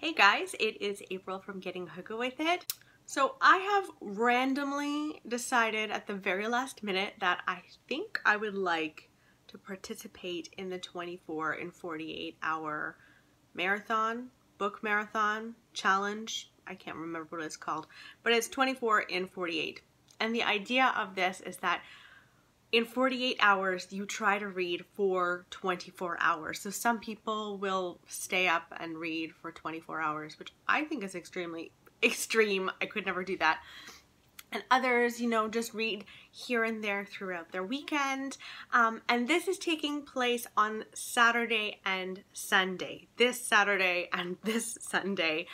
Hey guys, it is April from Getting Hooga With It. So I have randomly decided at the very last minute that I think I would like to participate in the 24 and 48 hour book marathon challenge. I can't remember what it's called, but it's 24 and 48. And the idea of this is that in 48 hours, you try to read for 24 hours. So some people will stay up and read for 24 hours, which I think is extremely extreme. I could never do that. And others, just read here and there throughout their weekend. And this is taking place on Saturday and Sunday. This Saturday and this Sunday.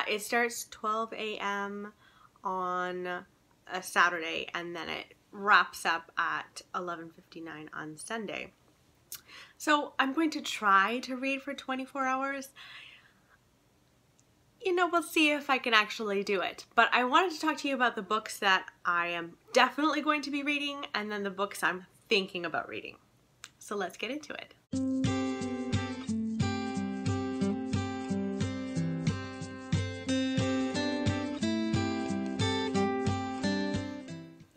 It starts 12 a.m. on a Saturday, and then it wraps up at 11:59 on Sunday. So I'm going to try to read for 24 hours. We'll see if I can actually do it. But I wanted to talk to you about the books that I am definitely going to be reading, and then the books I'm thinking about reading. So let's get into it.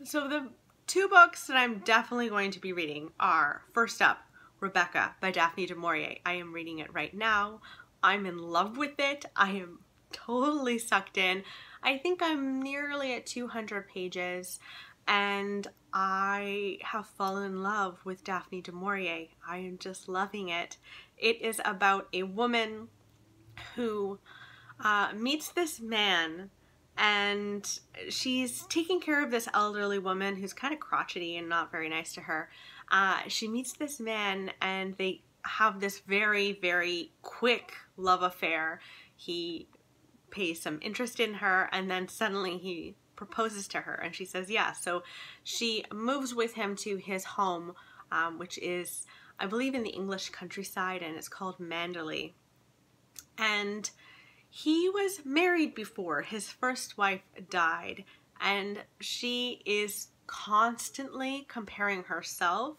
So the two books that I'm definitely going to be reading are, first up, Rebecca by Daphne du Maurier. I am reading it right now. I'm in love with it. I am totally sucked in. I think I'm nearly at 200 pages, and I have fallen in love with Daphne du Maurier. I am just loving it. It is about a woman who meets this man, and she's taking care of this elderly woman who's kind of crotchety and not very nice to her. She meets this man, and they have this very, very quick love affair. He pays some interest in her, and then suddenly he proposes to her, and she says yes. So she moves with him to his home, which is, I believe, in the English countryside, and it's called Manderley. And he was married before. His first wife died, and she is constantly comparing herself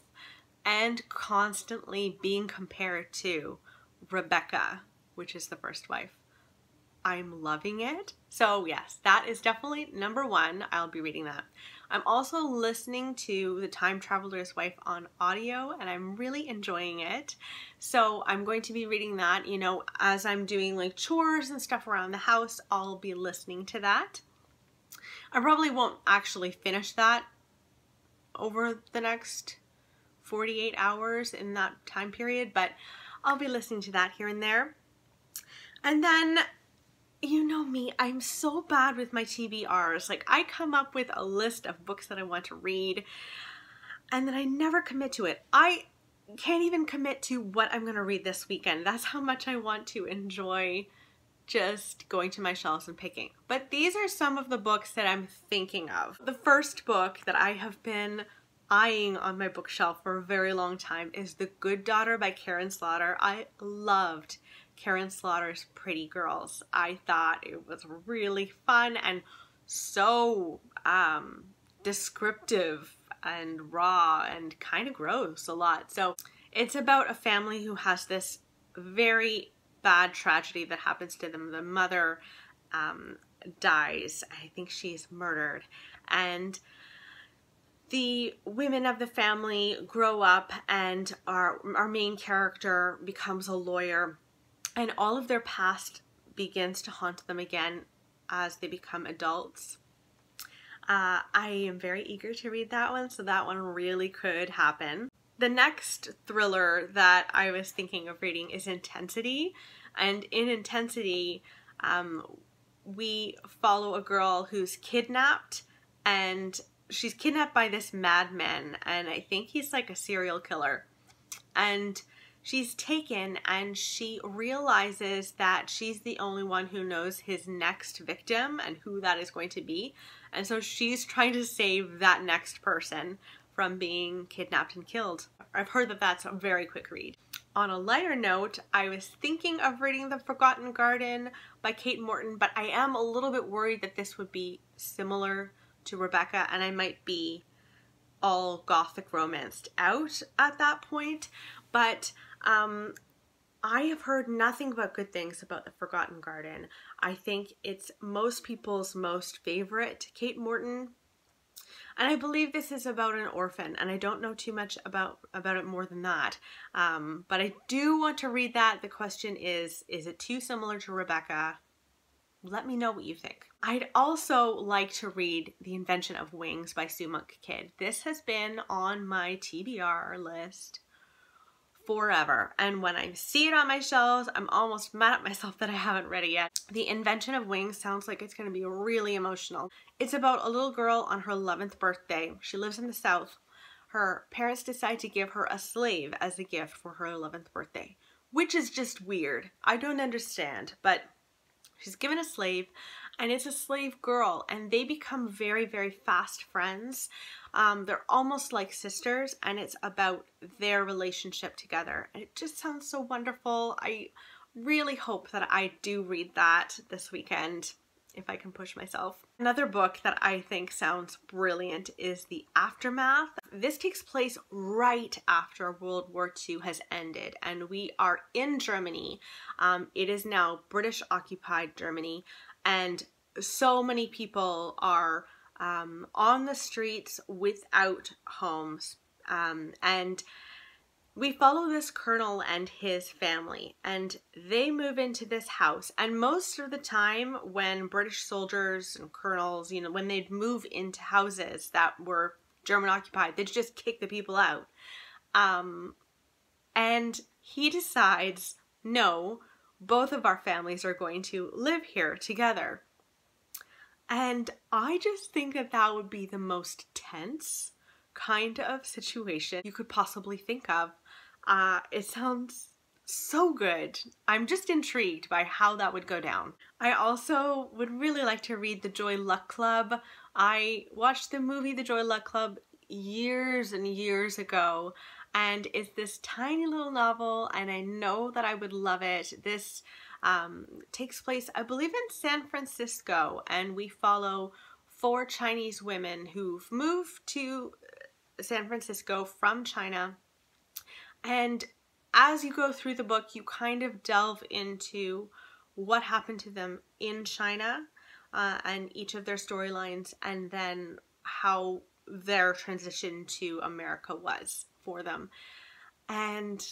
and constantly being compared to Rebecca, which is the first wife. I'm loving it. So yes, that is definitely number one. I'll be reading that. I'm also listening to The Time Traveler's Wife on audio, and I'm really enjoying it. So I'm going to be reading that, as I'm doing like chores and stuff around the house. I'll be listening to that. I probably won't actually finish that over the next 48 hours in that time period, but I'll be listening to that here and there. And then, you know me, I'm so bad with my TBRs. Like, I come up with a list of books that I want to read, and then I never commit to it. I can't even commit to what I'm going to read this weekend. That's how much I want to enjoy just going to my shelves and picking. But these are some of the books that I'm thinking of. The first book that I have been eyeing on my bookshelf for a very long time is The Good Daughter by Karen Slaughter. I loved Karen Slaughter's Pretty Girls. I thought it was really fun and so descriptive and raw and kind of gross a lot. So it's about a family who has this very bad tragedy that happens to them. The mother dies. I think she's murdered, and the women of the family grow up, and our main character becomes a lawyer, and all of their past begins to haunt them again as they become adults. I am very eager to read that one, so that one really could happen. The next thriller that I was thinking of reading is Intensity, and in Intensity, we follow a girl who's kidnapped, and she's kidnapped by this madman, and I think he's like a serial killer. And she's taken, and she realizes that she's the only one who knows his next victim and who that is going to be. And so she's trying to save that next person from being kidnapped and killed. I've heard that that's a very quick read. On a lighter note, I was thinking of reading The Forgotten Garden by Kate Morton, but I am a little bit worried that this would be similar to Rebecca, and I might be all gothic romanced out at that point. But I have heard nothing but good things about The Forgotten Garden. I think it's most people's most favorite Kate Morton. And I believe this is about an orphan, and I don't know too much about it more than that. But I do want to read that. The question is it too similar to Rebecca? Let me know what you think. I'd also like to read The Invention of Wings by Sue Monk Kidd. This has been on my TBR list forever, and when I see it on my shelves, I'm almost mad at myself that I haven't read it yet. The Invention of Wings sounds like it's going to be really emotional. It's about a little girl on her 11th birthday. She lives in the South. Her parents decide to give her a slave as a gift for her 11th birthday, which is just weird. I don't understand, but she's given a slave, and it's a slave girl, and they become very, very fast friends. They're almost like sisters, and it's about their relationship together. And it just sounds so wonderful. I really hope that I do read that this weekend, if I can push myself. Another book that I think sounds brilliant is The Aftermath. This takes place right after World War II has ended, and we are in Germany. It is now British occupied Germany, and so many people are on the streets without homes. And we follow this colonel and his family, and they move into this house. And most of the time when British soldiers and colonels, you know, when they'd move into houses that were German occupied, they'd just kick the people out. And he decides, no, both of our families are going to live here together. And I just think that that would be the most tense kind of situation you could possibly think of. It sounds so good. I'm just intrigued by how that would go down. I also would really like to read The Joy Luck Club. I watched the movie The Joy Luck Club years and years ago, and it's this tiny little novel, and I know that I would love it. This takes place, I believe, in San Francisco, and we follow 4 Chinese women who've moved to San Francisco from China. And as you go through the book, you kind of delve into what happened to them in China and each of their storylines, and then how their transition to America was for them. And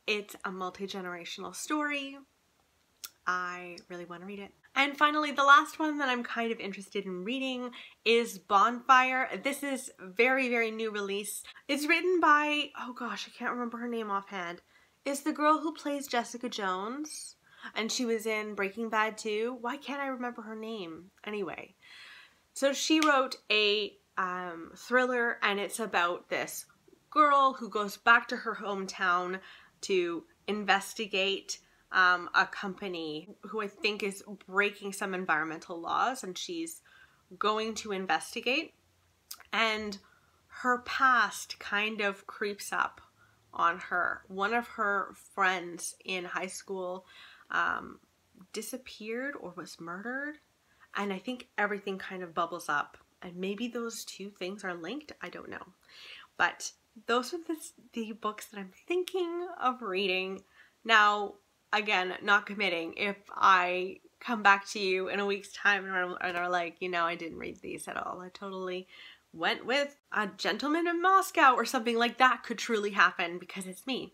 it's a multi-generational story. I really want to read it. And finally, the last one that I'm kind of interested in reading is Bonfire. This is very, very new release. It's written by, oh gosh, I can't remember her name offhand. It's the girl who plays Jessica Jones, and she was in Breaking Bad too. Why can't I remember her name? Anyway, so she wrote a thriller, and it's about this girl who goes back to her hometown to investigate a company who I think is breaking some environmental laws, and she's going to investigate, and her past kind of creeps up on her. One of her friends in high school disappeared or was murdered, and I think everything kind of bubbles up, and maybe those two things are linked. I don't know, but those are the books that I'm thinking of reading. Now, again, not committing. If I come back to you in a week's time and are like, you know, I didn't read these at all, I totally went with A Gentleman in Moscow or something like that, could truly happen because it's me.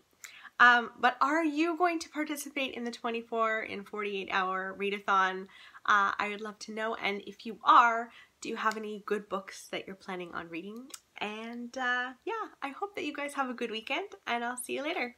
But are you going to participate in the 24 in 48 hour readathon? I would love to know. And if you are, do you have any good books that you're planning on reading? And yeah, I hope that you guys have a good weekend, and I'll see you later.